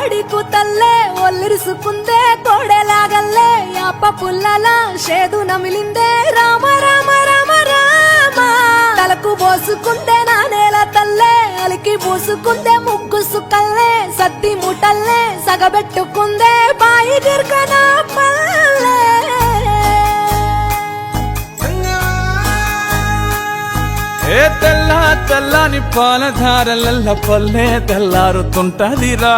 కోడి కూతల్లే ఒల్లిరుసుకుందే కోడెలాగల్లే యాప పుల్లల షేదు నమిలిందే రామ రామ రామ రామ తలకు పోసుకుందే నా నేల తల్లే అలికి పూసుకుందే ముగ్గు సుక్కల్లే సద్ది ముటల్లే సగబెట్టుకుందే బాయి గిర్కన పల్లె ఏ తెల్ల తెల్లని పాలధారలల్ల పల్లె తెల్లారుతుంటదిరా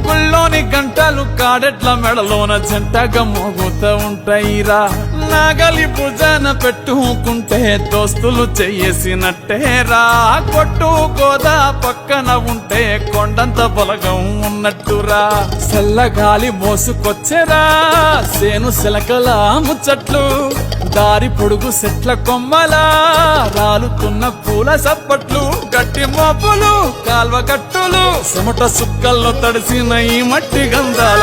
గుళ్ళోని గంటలు కాడెట్ల మెడలోన జంటగా మోగుతూ ఉంటాయిరా నాగలి భుజాన పెట్టుకుంటే దోస్తులు చెయ్యేసినట్టేరా కొట్టు గోదా పక్కన ఉంటే కొండంత బలగం ఉన్నట్టురా చల్లగాలి మోసుకొచ్చెరా సేను శిలకల ముచ్చట్లు దారి పొడుగు చెట్ల కొమ్మలా రాలుతున్న పూల సప్పట్లు గట్టి మోపులు కాల్వ గట్టులు చెమట సుక్కల్లో తడిసిన ఈ మట్టి గంధాల